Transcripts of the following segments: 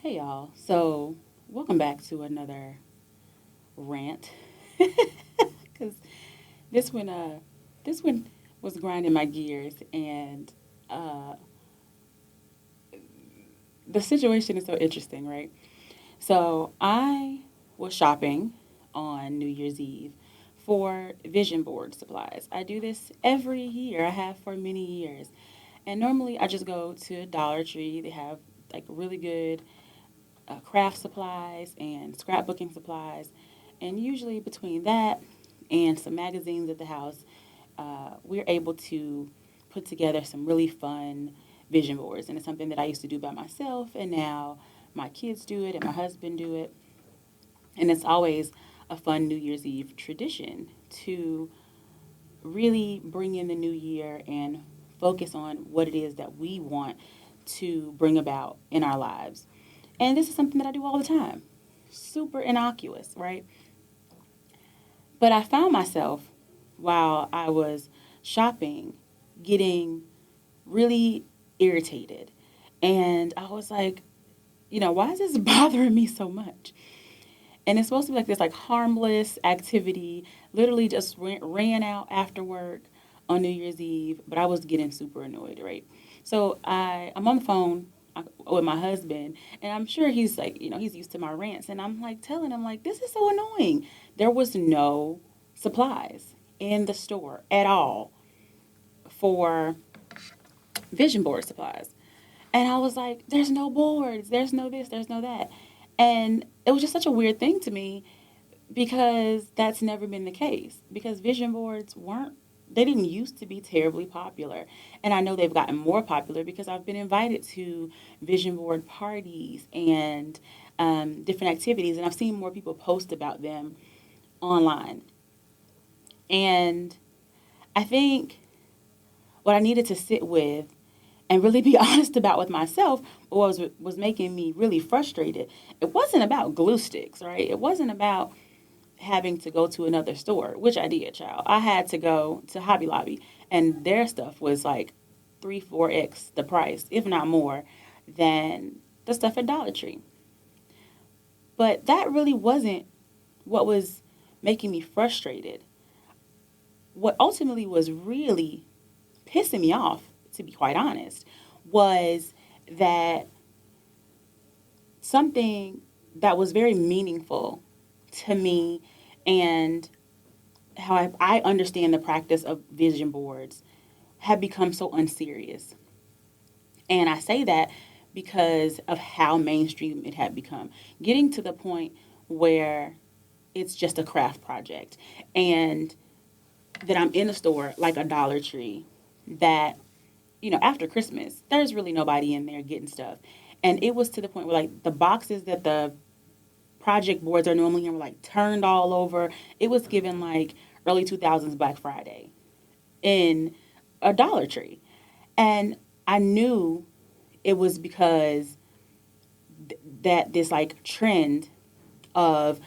Hey y'all. So, welcome back to another rant. Cuz this one this one was grinding my gears and uh the situation is so interesting, right? So, I was shopping on New Year's Eve for vision board supplies. I do this every year. I have for many years. And normally I just go to Dollar Tree. They have like really good craft supplies and scrapbooking supplies. And usually between that and some magazines at the house, we're able to put together some really fun vision boards. And it's something that I used to do by myself, and now my kids do it and my husband do it. And it's always a fun New Year's Eve tradition to really bring in the new year and focus on what it is that we want to bring about in our lives. And this is something that I do all the time. Super innocuous, right? But I found myself while I was shopping getting really irritated. And I was like, why is this bothering me so much? And it's supposed to be like this like harmless activity, literally just ran out after work on New Year's Eve, but I was getting super annoyed, right? So I'm on the phone with my husband, and I'm sure he's like, he's used to my rants, and I'm like telling him like, this is so annoying. There was no supplies in the store at all for vision board supplies. And I was like, there's no boards, there's no this, there's no that. And it was just such a weird thing to me because that's never been the case. Because vision boards they didn't used to be terribly popular. And I know they've gotten more popular because I've been invited to vision board parties and different activities, and I've seen more people post about them online. And I think what I needed to sit with and really be honest about with myself was making me really frustrated. It wasn't about glue sticks, right? It wasn't about having to go to another store, which I did, child. I had to go to Hobby Lobby, and their stuff was like 3, 4x the price, if not more, than the stuff at Dollar Tree. But that really wasn't what was making me frustrated. What ultimately was really pissing me off, to be quite honest, was that something that was very meaningful to me and how I understand the practice of vision boards have become so unserious. And I say that because of how mainstream it had become, getting to the point where it's just a craft project. And that I'm in a store like a Dollar Tree that, after Christmas, there's really nobody in there getting stuff. And it was to the point where, like, the boxes that the project boards are normally in were, like, turned all over. It was given, like, early 2000s Black Friday in a Dollar Tree. And I knew it was because that this, like, trend of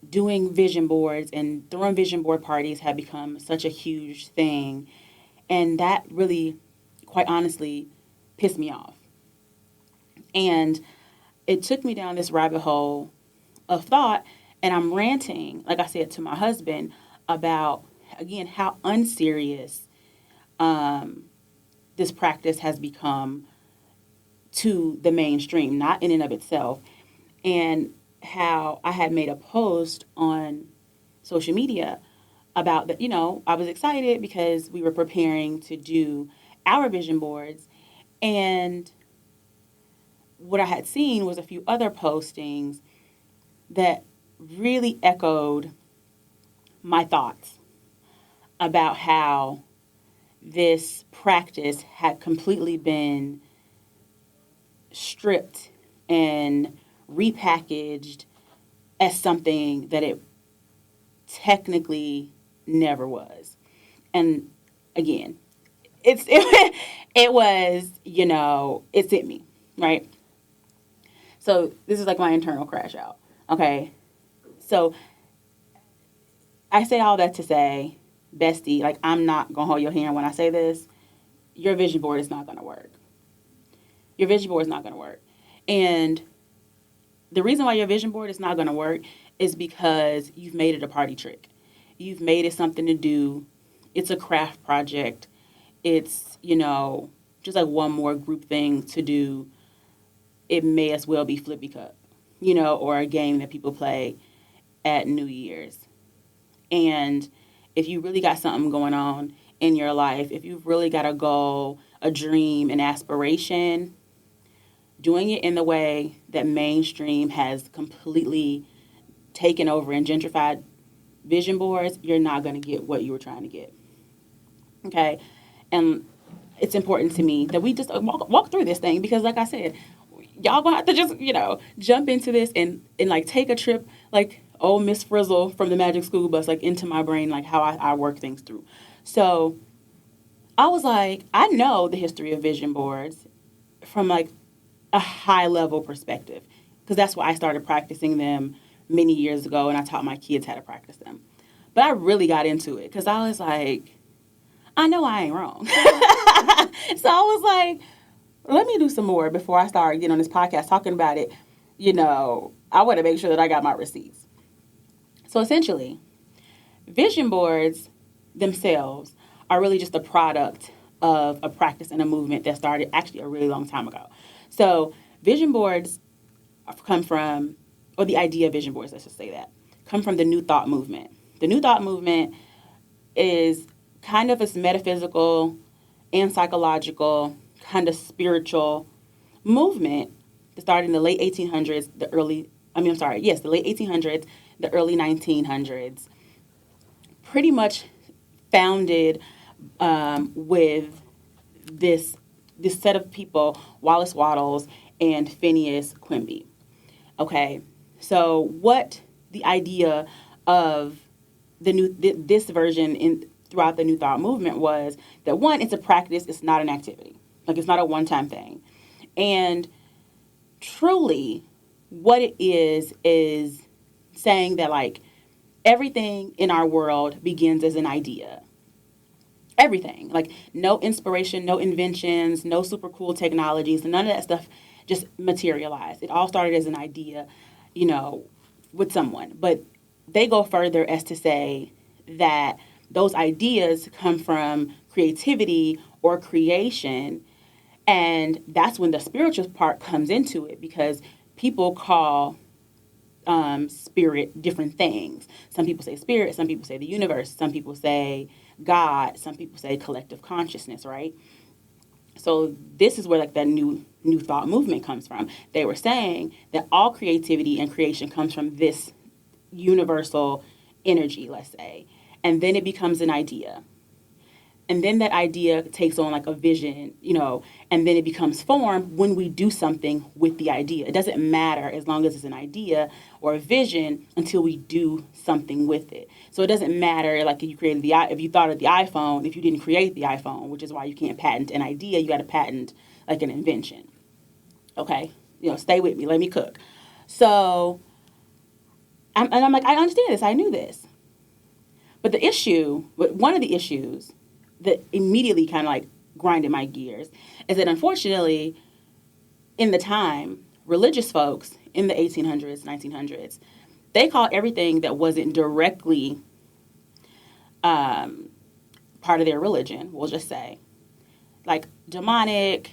doing vision boards and throwing vision board parties had become such a huge thing. And that really, quite honestly, pissed me off. And it took me down this rabbit hole of thought. And I'm ranting, like I said, to my husband about, again, how unserious um, this practice has become to the mainstream, not in and of itself. And how I had made a post on social media about that, I was excited because we were preparing to do our vision boards. And what I had seen was a few other postings that really echoed my thoughts about how this practice had completely been stripped and repackaged as something that it technically never was. And again, it was, it's in me, right? So this is like my internal crash out. Okay. So I say all that to say, bestie, like, I'm not gonna hold your hand when I say this. Your vision board is not gonna work. Your vision board is not gonna work. And the reason why your vision board is not going to work is because you've made it a party trick. You've made it something to do. It's a craft project. It's, just like one more group thing to do. It may as well be Flippy Cup, or a game that people play at New Year's. And if you really got something going on in your life, if you've really got a goal, a dream, an aspiration, doing it in the way that mainstream has completely taken over and gentrified vision boards, you're not going to get what you were trying to get. Okay? And it's important to me that we just walk through this thing because, like I said, y'all gonna have to just, jump into this and like take a trip like old Miss Frizzle from the Magic School Bus, like into my brain, like how I work things through. So I was like, I know the history of vision boards from like a high level perspective because that's why I started practicing them many years ago and I taught my kids how to practice them. But I really got into it because I was like, I know I ain't wrong. So I was like, let me do some more before I start getting on this podcast talking about it. I want to make sure that I got my receipts. So essentially, vision boards themselves are really just a product of a practice and a movement that started actually a really long time ago. So vision boards come from, or the idea of vision boards, let's just say that, come from the New Thought movement. The New Thought movement is kind of this metaphysical and psychological, kind of spiritual movement that started in the late 1800s, the late 1800s, the early 1900s. Pretty much founded with this set of people, Wallace Wattles and Phineas Quimby. Okay, so what the idea of this version throughout the New Thought movement was that one, it's a practice, it's not an activity. Like it's not a one-time thing. And truly what it is saying that like everything in our world begins as an idea. Everything. Like no inspiration, no inventions, no super cool technologies, none of that stuff just materialized. It all started as an idea, with someone. But they go further as to say that those ideas come from creativity or creation. And that's when the spiritual part comes into it because people call spirit different things. Some people say spirit, some people say the universe, some people say God, some people say collective consciousness, right? So this is where like that new thought movement comes from. They were saying that all creativity and creation comes from this universal energy, let's say. And then it becomes an idea. And then that idea takes on like a vision, and then it becomes form when we do something with the idea. It doesn't matter as long as it's an idea or a vision until we do something with it. So it doesn't matter like if you thought of the iPhone, if you didn't create the iPhone, which is why you can't patent an idea, you got to patent like an invention. Okay, stay with me, let me cook. So, I'm like, I understand this, I knew this. But one of the issues that immediately kind of like grinded my gears is that unfortunately, in the time, religious folks in the 1800s, 1900s, they called everything that wasn't directly part of their religion, we'll just say, like demonic,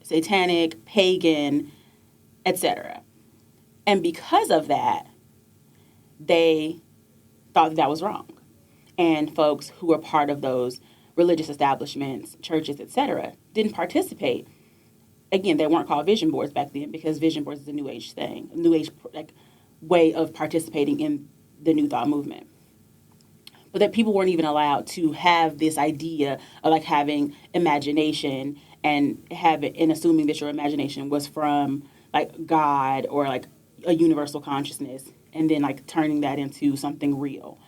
satanic, pagan, etc. And because of that, they thought that was wrong. And folks who were part of those religious establishments, churches, etc., didn't participate. Again, they weren't called vision boards back then because vision boards is a new age thing, a new age like way of participating in the New Thought movement. But that people weren't even allowed to have this idea of like having imagination and assuming that your imagination was from like God or like a universal consciousness, and then like turning that into something real.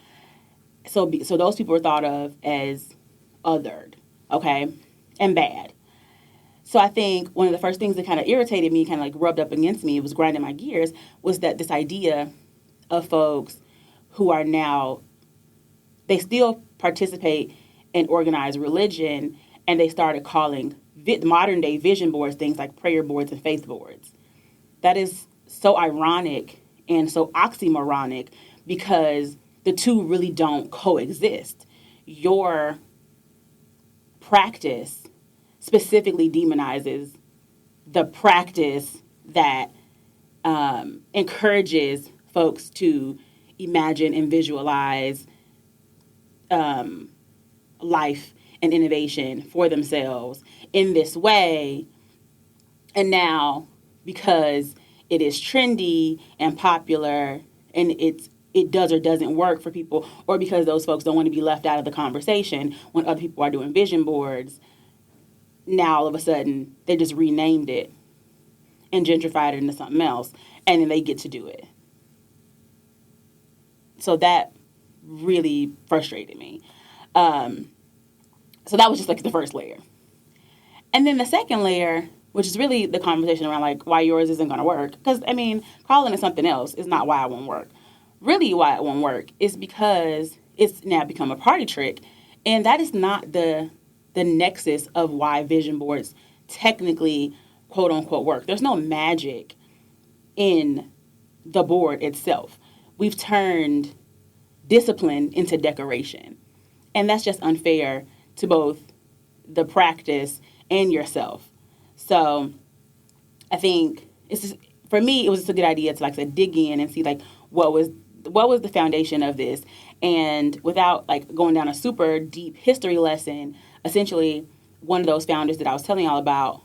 So those people were thought of as othered, okay, and bad. So I think one of the first things that kind of irritated me, kind of like rubbed up against me, it was grinding my gears, was that this idea of folks who are now, they still participate in organized religion, and they started calling modern day vision boards things like prayer boards and faith boards. That is so ironic and so oxymoronic because the two really don't coexist. Your practice specifically demonizes the practice that encourages folks to imagine and visualize life and innovation for themselves in this way. And now, because it is trendy and popular and it does or doesn't work for people, or because those folks don't want to be left out of the conversation when other people are doing vision boards, now all of a sudden they just renamed it and gentrified it into something else, and then they get to do it. So that really frustrated me. So that was just like the first layer. And then the second layer, which is really the conversation around like why yours isn't going to work. Because, I mean, calling it something else is not why it won't work. Really why it won't work is because it's now become a party trick. And that is not the nexus of why vision boards technically, quote unquote, work. There's no magic in the board itself. We've turned discipline into decoration. And that's just unfair to both the practice and yourself. So I think it's just, for me, it was just a good idea to, like I said, dig in and see like what was the foundation of this. And without like going down a super deep history lesson, essentially one of those founders that I was telling y'all about,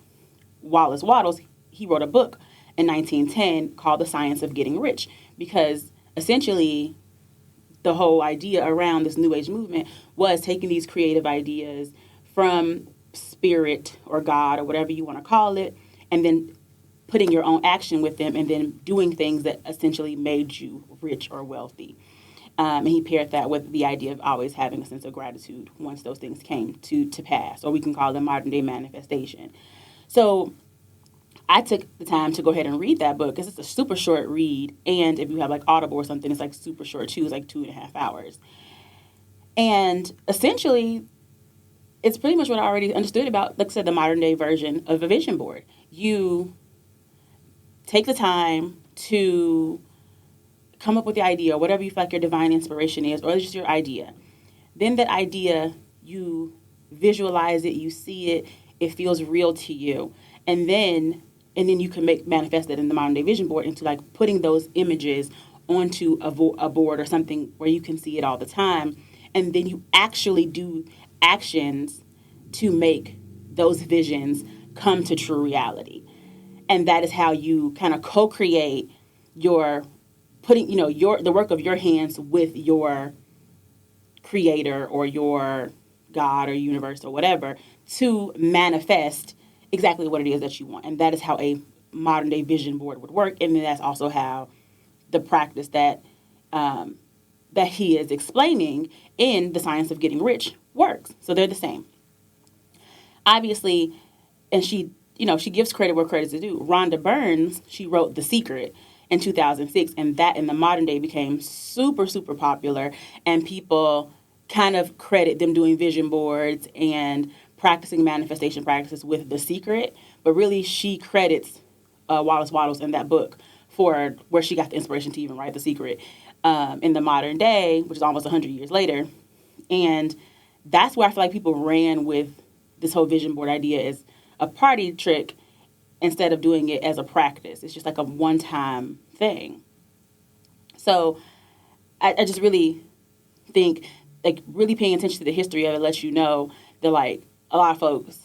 Wallace Wattles, he wrote a book in 1910 called The Science of Getting Rich, because essentially the whole idea around this New Age movement was taking these creative ideas from spirit or God or whatever you want to call it, and then putting your own action with them and then doing things that essentially made you rich or wealthy. And he paired that with the idea of always having a sense of gratitude once those things came to pass, or we can call them modern day manifestation. So I took the time to go ahead and read that book because it's a super short read. And if you have like Audible or something, it's like super short too. It's like 2.5 hours. And essentially, it's pretty much what I already understood about, like I said, the modern day version of a vision board. You take the time to come up with the idea, or whatever you feel like your divine inspiration is, or it's just your idea. Then that idea, you visualize it, you see it, it feels real to you. And then you can manifest it in the modern day vision board into like putting those images onto a board or something where you can see it all the time. And then you actually do actions to make those visions come to true reality. And that is how you kind of co-create your putting, the work of your hands with your creator or your God or universe or whatever to manifest exactly what it is that you want. And that is how a modern day vision board would work. And then that's also how the practice that that he is explaining in The Science of Getting Rich works. So they're the same. Obviously, and she gives credit where credit's due. Rhonda Burns, she wrote The Secret in 2006, and that in the modern day became super, super popular, and people kind of credit them doing vision boards and practicing manifestation practices with The Secret, but really she credits Wallace Wattles in that book for where she got the inspiration to even write The Secret in the modern day, which is almost 100 years later. And that's where I feel like people ran with this whole vision board idea as a party trick instead of doing it as a practice. It's just like a one-time thing. So I just really think like really paying attention to the history of it lets you know that like a lot of folks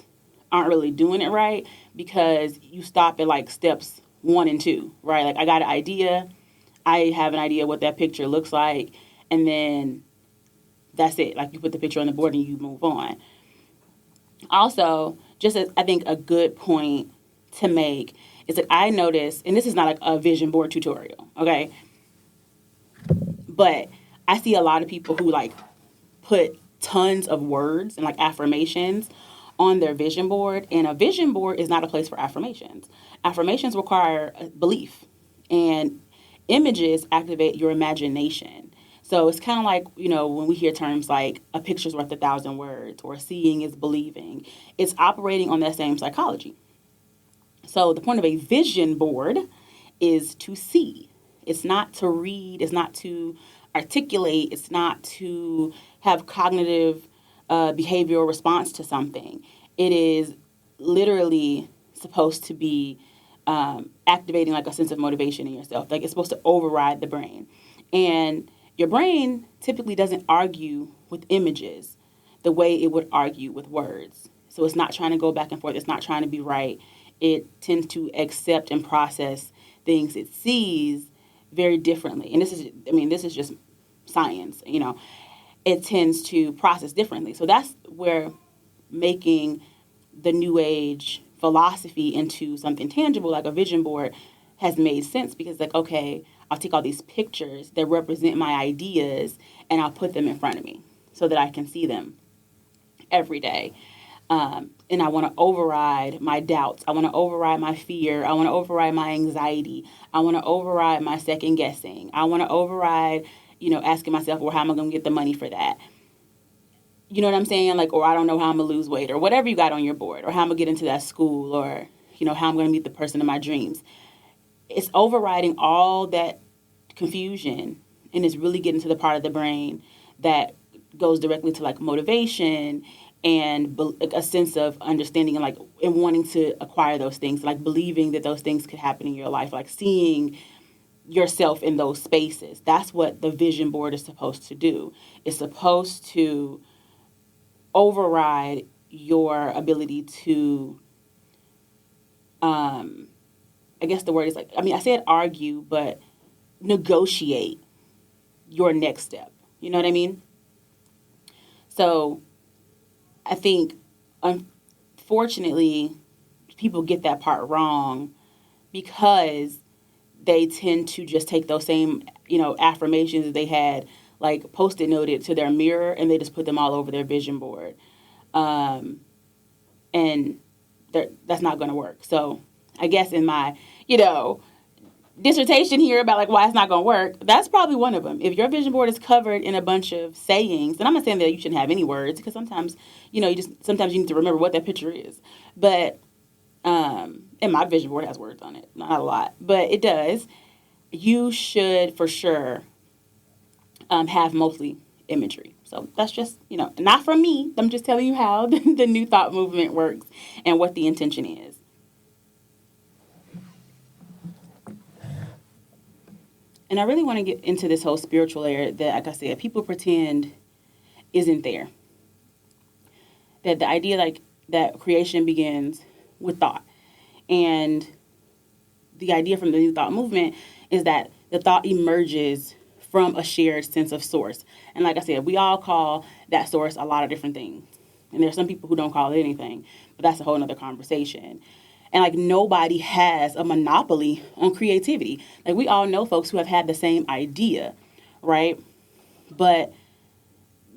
aren't really doing it right because you stop at like steps 1 and 2, right? Like I got an idea, I have an idea what that picture looks like, and then that's it. Like you put the picture on the board and you move on. Also, just as I think a good point to make is that I noticed, and this is not like a vision board tutorial, okay? But I see a lot of people who like put tons of words and like affirmations on their vision board, and a vision board is not a place for affirmations. Affirmations require belief, and images activate your imagination. So it's kind of like, when we hear terms like a picture's worth 1,000 words or seeing is believing, it's operating on that same psychology. So the point of a vision board is to see. It's not to read. It's not to articulate. It's not to have cognitive behavioral response to something. It is literally supposed to be activating like a sense of motivation in yourself. Like it's supposed to override the brain. And your brain typically doesn't argue with images the way it would argue with words. So it's not trying to go back and forth. It's not trying to be right. It tends to accept and process things it sees very differently. And this is just science, It tends to process differently. So that's where making the new age philosophy into something tangible like a vision board has made sense, because like, okay, I'll take all these pictures that represent my ideas and I'll put them in front of me so that I can see them every day. And I want to override my doubts. I want to override my fear. I want to override my anxiety. I want to override my second guessing. I want to override, asking myself, well, how am I going to get the money for that? You know what I'm saying? Like, or I don't know how I'm going to lose weight, or whatever you got on your board, or how I'm going to get into that school, or, how I'm going to meet the person of my dreams. It's overriding all that confusion, and it's really getting to the part of the brain that goes directly to like motivation and a sense of understanding and wanting to acquire those things, like believing that those things could happen in your life, like seeing yourself in those spaces. That's what the vision board is supposed to do. It's supposed to override your ability to, I guess the word is I said argue, but negotiate your next step. You know what I mean? So I think, unfortunately, people get that part wrong because they tend to just take those same, affirmations that they had, like Post-it noted to their mirror, and they just put them all over their vision board. And that's not going to work. So I guess in my, dissertation here about like why it's not going to work, that's probably one of them. If your vision board is covered in a bunch of sayings, and I'm not saying that you shouldn't have any words, because sometimes, sometimes you need to remember what that picture is. But, and my vision board has words on it, not a lot, but it does. You should for sure have mostly imagery. So that's just, not from me. I'm just telling you how the New Thought movement works and what the intention is. And I really want to get into this whole spiritual layer that, like I said, people pretend isn't there. That the idea that creation begins with thought. And the idea from the New Thought movement is that the thought emerges from a shared sense of source. And like I said, we all call that source a lot of different things. And there's some people who don't call it anything, but that's a whole nother conversation. And nobody has a monopoly on creativity. Like we all know folks who have had the same idea, right? But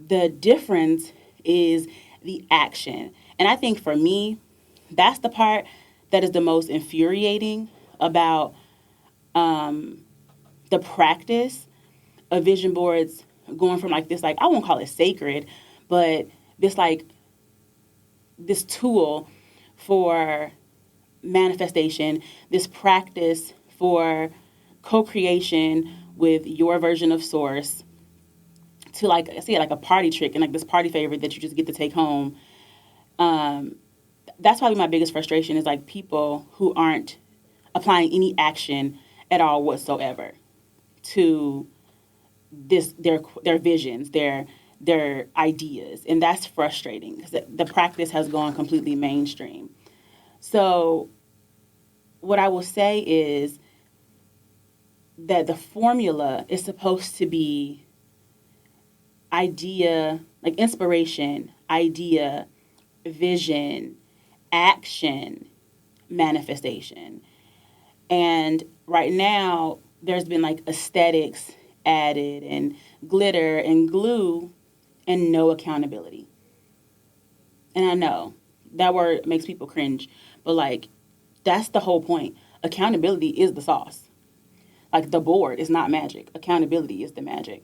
the difference is the action. And I think for me, that's the part that is the most infuriating about the practice of vision boards going from this, I won't call it sacred, but this tool for manifestation, this practice for co-creation with your version of source, to a party trick and this party favorite that you just get to take home. That's probably my biggest frustration is people who aren't applying any action at all whatsoever to their visions, their ideas, and that's frustrating because the practice has gone completely mainstream. So what I will say is that the formula is supposed to be idea, inspiration, idea, vision, action, manifestation. And right now, there's been aesthetics added and glitter and glue and no accountability. And I know that word makes people cringe, but that's the whole point. Accountability is the sauce. The board is not magic. Accountability is the magic.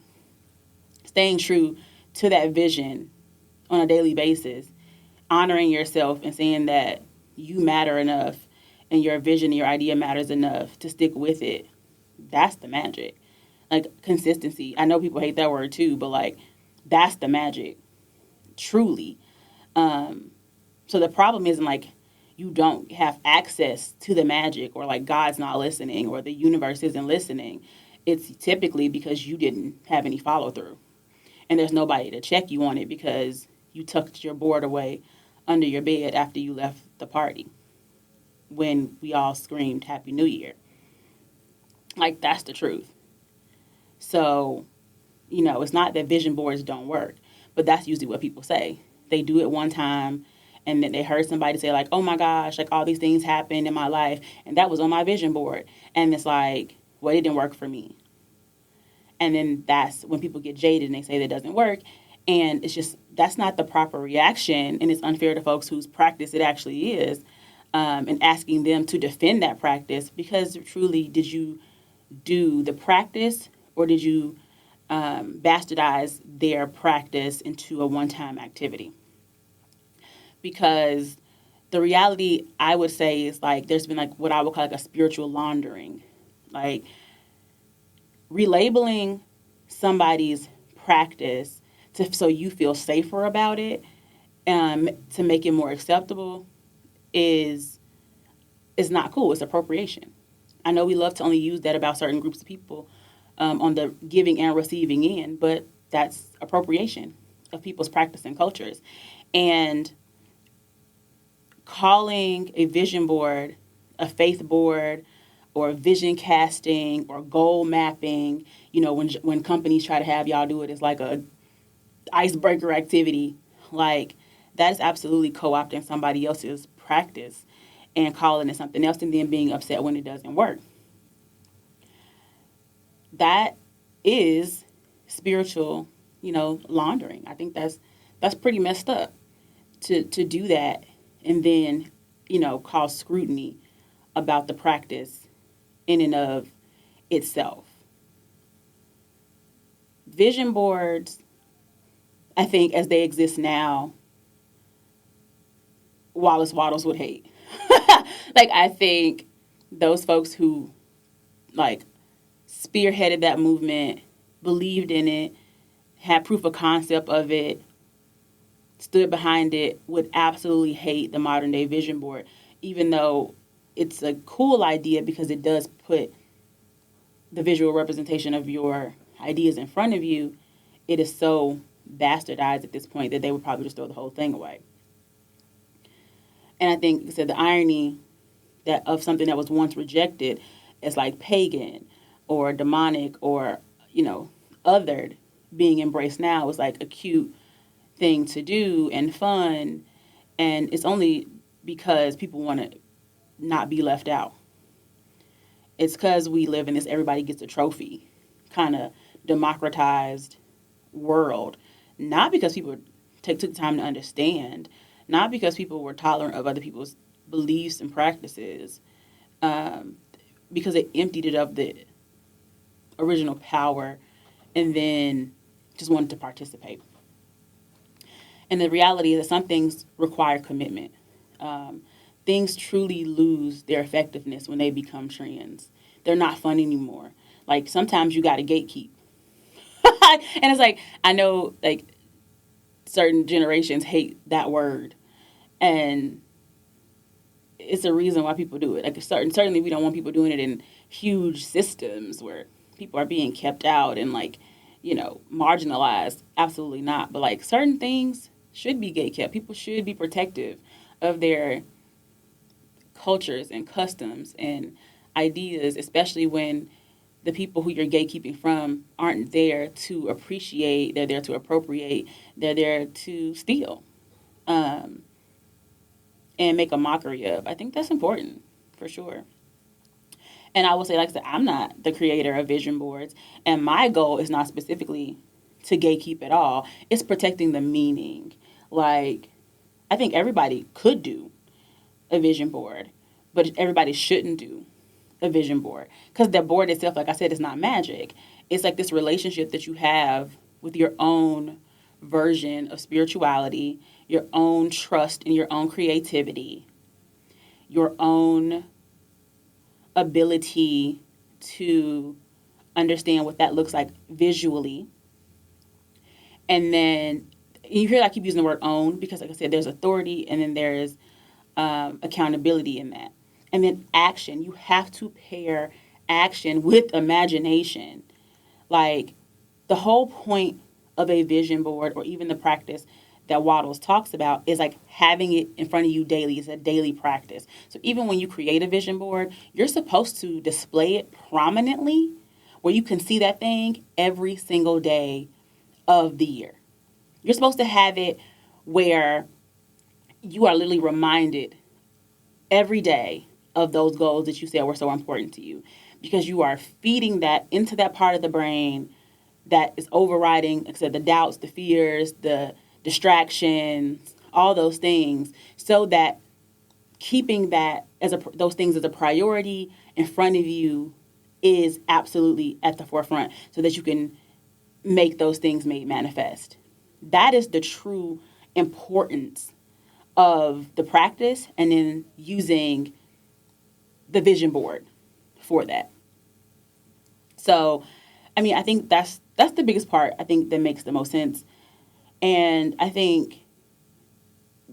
Staying true to that vision on a daily basis, honoring yourself and saying that you matter enough and your vision and your idea matters enough to stick with it, that's the magic. Like consistency. I know people hate that word too, but like that's the magic, truly. Um, so the problem isn't like you don't have access to the magic or like God's not listening or the universe isn't listening. It's typically because you didn't have any follow through. And there's nobody to check you on it because you tucked your board away under your bed after you left the party when we all screamed Happy New Year. Like, that's the truth. So, it's not that vision boards don't work, but that's usually what people say. They do it one time and then they heard somebody say, like, oh my gosh, like all these things happened in my life and that was on my vision board. And it's like, well, it didn't work for me. And then that's when people get jaded and they say that doesn't work. And it's just, that's not the proper reaction. And it's unfair to folks whose practice it actually is, and asking them to defend that practice because truly, did you do the practice or did you bastardize their practice into a one-time activity? Because the reality, I would say, is like there's been like what I would call like a spiritual laundering. Like, relabeling somebody's practice so you feel safer about it, to make it more acceptable is not cool. It's appropriation. I know we love to only use that about certain groups of people, on the giving and receiving end, but that's appropriation of people's practice and cultures. And calling a vision board a faith board or vision casting or goal mapping, when companies try to have y'all do it as like a icebreaker activity, like that is absolutely co-opting somebody else's practice and calling it something else and then being upset when it doesn't work. That is spiritual, laundering. I think that's pretty messed up to do that and then, cause scrutiny about the practice in and of itself. Vision boards, I think, as they exist now, Wallace Waddles would hate. Like, I think those folks who, like, spearheaded that movement, believed in it, had proof of concept of it, stood behind it, would absolutely hate the modern day vision board, even though it's a cool idea because it does put the visual representation of your ideas in front of you. It is so bastardized at this point that they would probably just throw the whole thing away. And I think, like I said, the irony that of something that was once rejected as like pagan or demonic or, othered being embraced now is like a cute thing to do and fun. And it's only because people want to not be left out. It's because we live in this everybody gets a trophy kind of democratized world. Not because people took the time to understand, not because people were tolerant of other people's beliefs and practices, because it emptied it of the original power and then just wanted to participate. And the reality is that some things require commitment. Things truly lose their effectiveness when they become trends. They're not fun anymore. Like, sometimes you got to gatekeep. And it's like, I know, like, certain generations hate that word. And it's a reason why people do it. Like, certainly we don't want people doing it in huge systems where people are being kept out and, like, marginalized. Absolutely not. But, like, certain things should be gatekept. People should be protective of their cultures and customs and ideas, especially when the people who you're gatekeeping from aren't there to appreciate, they're there to appropriate, they're there to steal, and make a mockery of. I think that's important, for sure. And I will say, like I said, I'm not the creator of vision boards, and my goal is not specifically to gatekeep at all. It's protecting the meaning. Like, I think everybody could do a vision board, but everybody shouldn't do a vision board because the board itself, like I said, is not magic. It's like this relationship that you have with your own version of spirituality, your own trust in your own creativity, your own ability to understand what that looks like visually. And then you hear I keep using the word own because, like I said, there's authority and then there's accountability in that. And then action. You have to pair action with imagination. Like the whole point of a vision board or even the practice that Waddles talks about is like having it in front of you daily. It's a daily practice. So even when you create a vision board, you're supposed to display it prominently where you can see that thing every single day of the year. You're supposed to have it where you are literally reminded every day of those goals that you said were so important to you because you are feeding that into that part of the brain that is overriding, like I said, the doubts, the fears, the distractions, all those things, so that keeping that those things as a priority in front of you is absolutely at the forefront so that you can make those things made manifest. That is the true importance of the practice and then using the vision board for that. So, I mean, I think that's the biggest part. I think that makes the most sense. And I think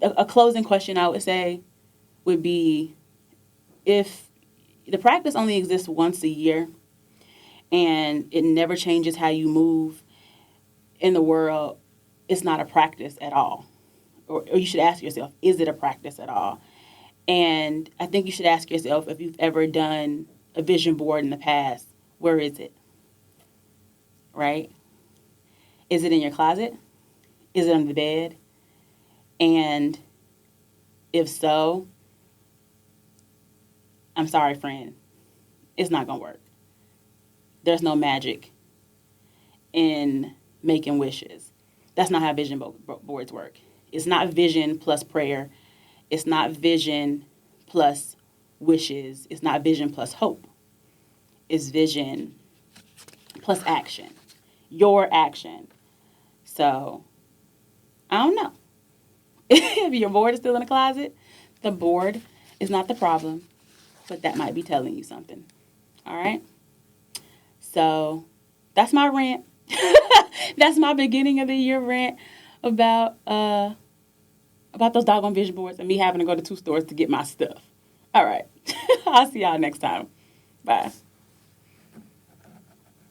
a closing question I would say would be if the practice only exists once a year and it never changes how you move in the world, it's not a practice at all. Or you should ask yourself, is it a practice at all? And I think you should ask yourself if you've ever done a vision board in the past, where is it? Right? Is it in your closet? Is it under the bed? And if so, I'm sorry, friend, it's not going to work. There's no magic in making wishes. That's not how vision boards work. It's not vision plus prayer. It's not vision plus wishes. It's not vision plus hope. It's vision plus action. Your action. So, I don't know. If your board is still in the closet, the board is not the problem, but that might be telling you something. All right? So, that's my rant. That's my beginning of the year rant about those doggone vision boards and me having to go to 2 stores to get my stuff. All right. I'll see y'all next time. Bye.